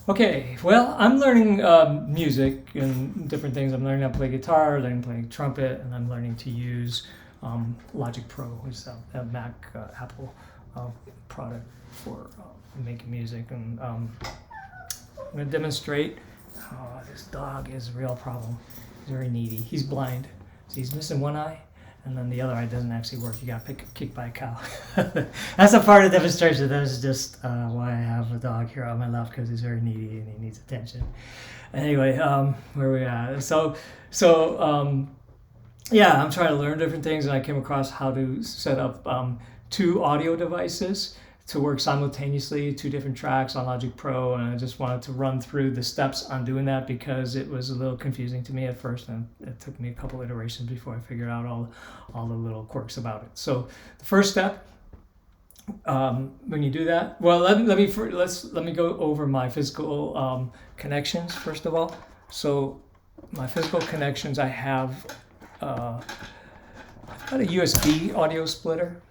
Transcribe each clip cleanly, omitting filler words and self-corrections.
Okay, well, I'm learning music and different things. I'm learning how to play guitar, learning to play trumpet, and I'm learning to use LogicPro, which is a Mac Apple uh, product for making music. And I'm going to demonstrate. Oh, this dog is a real problem. He's very needy. He's blind, so he's missing one eye. And then the other eye doesn't actually work. You got kicked by a cow. That's a part of the demonstration. That is just why I have a dog here on my left, because he's very needy and he needs attention. Anyway, where we at? Yeah, I'm trying to learn different things, and I came across how to set up two audio devices to work simultaneously, two different tracks on Logic Pro, and I just wanted to run through the steps on doing that because it was a little confusing to me at first, and it took me a couple iterations before I figured out all the little quirks about it. So the first step, when you do that, well, let me go over my physical connections first of all. So my physical connections, I've got a USB audio splitter.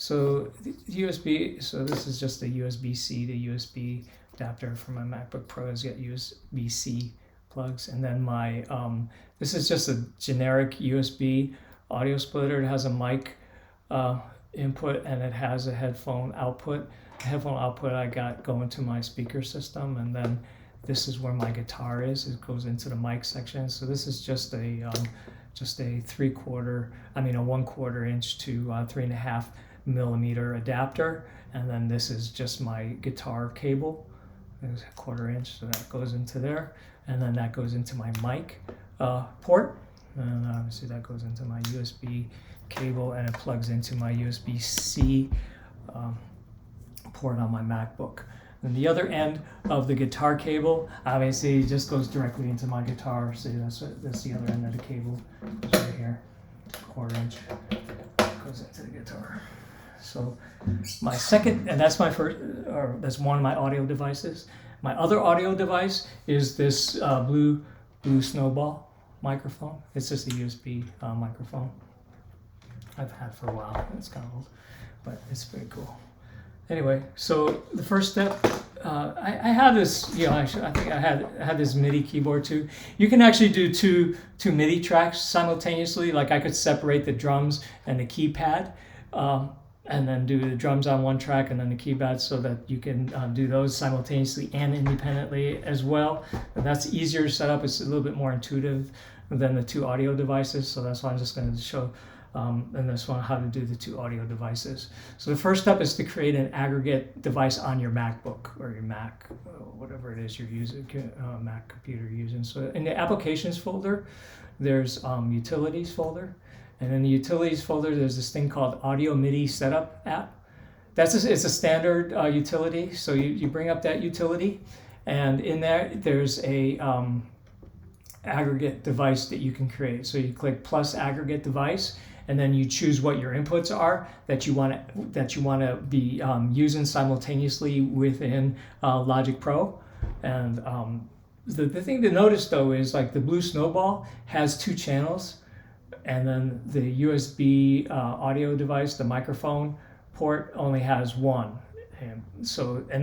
So this is just a USB-C to USB adapter for my MacBook Pro. It's got USB-C plugs, and then this is just a generic USB audio splitter. It has a mic input and it has a headphone output. The headphone output I got going to my speaker system, and then this is where my guitar is. It goes into the mic section. So this is just a 1/4 inch to 3.5 millimeter adapter, and then this is just my guitar cable. There's a 1/4 inch, so that goes into there, and then that goes into my mic port, and obviously that goes into my USB cable, and it plugs into my USB-C port on my MacBook. And the other end of the guitar cable obviously just goes directly into my guitar. See, that's the other end of the cable. It's right here, 1/4 inch, goes into the guitar. So my second, and that's my first, or that's one of my audio devices. My other audio device is this blue Snowball microphone. It's just a USB microphone I've had for a while. It's kind of old, but it's pretty cool. Anyway, so the first step, I had this, I think I had this MIDI keyboard too. You can actually do two MIDI tracks simultaneously. Like I could separate the drums and the keypad, and then do the drums on one track and then the keypad, so that you can do those simultaneously and independently as well. And that's easier to set up. It's a little bit more intuitive than the two audio devices. So that's why I'm just going to show in this one how to do the two audio devices. So the first step is to create an aggregate device on your MacBook or your Mac, whatever it is you're using, Mac computer you're using. So in the applications folder, there's utilities folder. And in the utilities folder, there's this thing called Audio MIDI Setup app. It's a standard utility. So you bring up that utility, and in there, there's a aggregate device that you can create. So you click plus aggregate device, and then you choose what your inputs are that you want to be using simultaneously within Logic Pro. And the thing to notice though is, like, the blue Snowball has 2 channels. And then the USB audio device, the microphone port, only has 1. And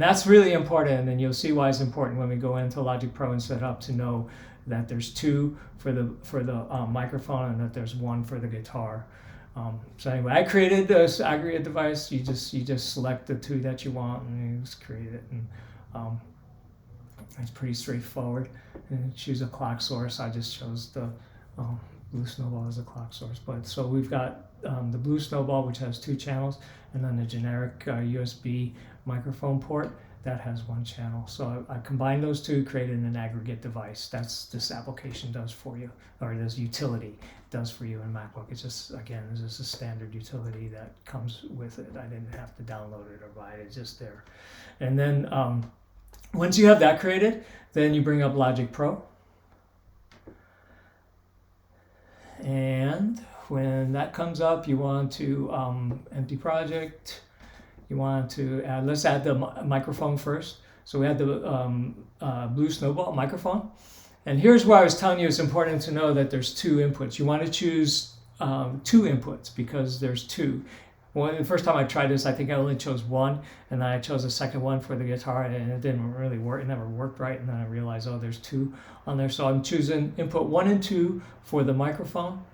that's really important, and you'll see why it's important when we go into Logic Pro and set up, to know that there's 2 for the microphone and that there's 1 for the guitar. So anyway, I created this aggregate device. You just select the 2 that you want, and you just create it. And it's pretty straightforward. And choose a clock source. I just chose the blue Snowball as a clock source. But so we've got the blue Snowball, which has 2 channels, and then the generic USB microphone port that has 1 channel. So I combined those 2, created an aggregate device. That's this application does for you, or this utility does for you in MacBook. It's just, again, it's just a standard utility that comes with it. I didn't have to download it or buy it. It's just there. And then once you have that created, then you bring up Logic Pro. And when that comes up, you want to empty project. You want to add, let's add the microphone first. So we had the blue Snowball microphone. And here's where I was telling you it's important to know that there's 2 inputs. You want to choose 2 inputs because there's 2. the first time I tried this, I think I only chose one, and then I chose a second one for the guitar, and it didn't really work. It never worked right, and then I realized, oh, there's two on there. So I'm choosing input 1 and 2 for the microphone.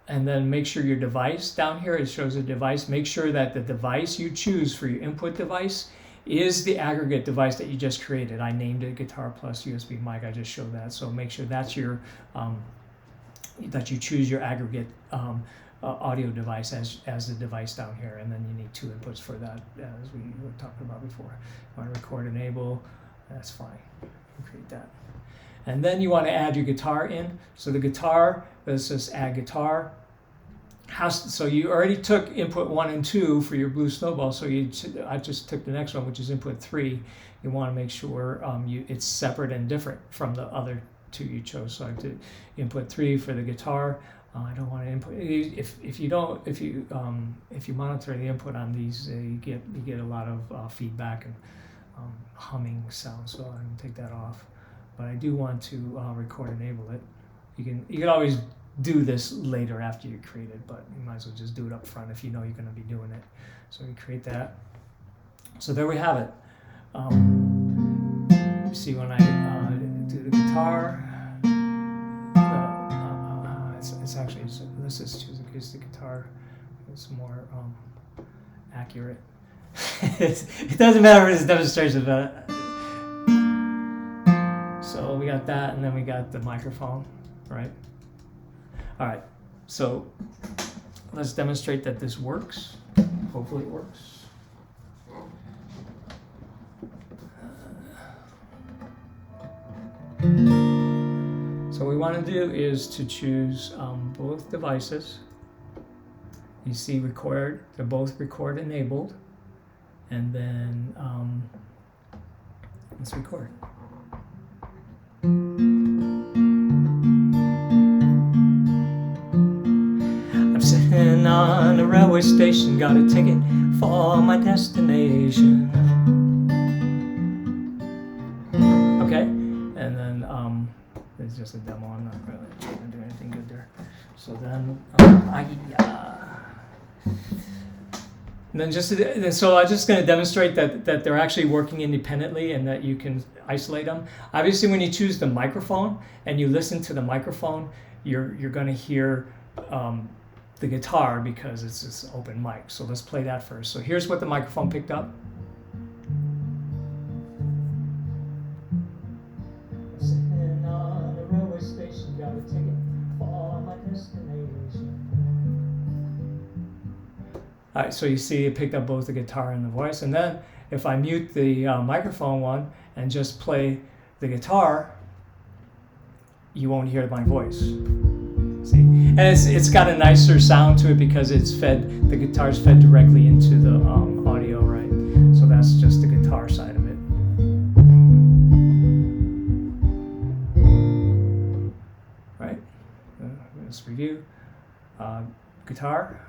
And then make sure your device down here, it shows a device. Make sure that the device you choose for your input device is the aggregate device that you just created. I named it Guitar Plus USB Mic. I just showed that. So make sure that's your that you choose your aggregate audio device as the device down here, and then you need 2 inputs for that, as we were talking about before. You want to record enable, that's fine. You create that. And then you want to add your guitar in. So the guitar, let's just add guitar. So you already took input 1 and 2 for your Blue Snowball. So I just took the next one, which is input 3. You want to make sure it's separate and different from the other 2 you chose. So I did input 3 for the guitar. I don't want to input. If you monitor the input on these, you get a lot of feedback and humming sound. So I'm gonna take that off. But I do want to record enable it. You can always do this later after you create it, but you might as well just do it up front if you know you're going to be doing it. So we create that. So there we have it. You see when I do the guitar, it's actually, let's just choose acoustic guitar. It's more accurate. It doesn't matter if it's a demonstration, but so we got that, and then we got the microphone, right? All right, so let's demonstrate that this works. Hopefully it works. So what we want to do is to choose both devices. You see record, they're both record enabled. And then let's record. I'm sitting on a railway station, got a ticket for my destination. Okay, and then it's just a demo. I'm not really trying to do anything good there. So then, and then so I'm just going to demonstrate that they're actually working independently and that you can isolate them. Obviously, when you choose the microphone and you listen to the microphone, you're going to hear the guitar because it's this open mic. So let's play that first. So here's what the microphone picked up. Sitting on the railway station, got a ticket for my destination. All right, so you see it picked up both the guitar and the voice. And then if I mute the microphone one and just play the guitar, you won't hear my voice. See? And it's got a nicer sound to it because the guitar's fed directly into the audio, right? So that's just the guitar side of it. Right? Let's review. Guitar.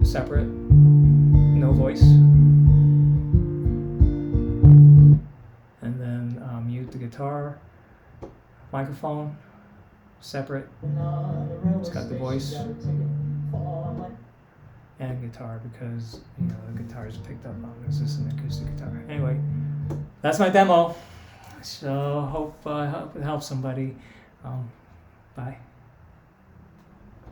Separate, no voice, and then mute the guitar, microphone, separate, it's got the voice, and guitar because the guitar is picked up on this. This is an acoustic guitar. Anyway, that's my demo. So hope it helps somebody. Bye.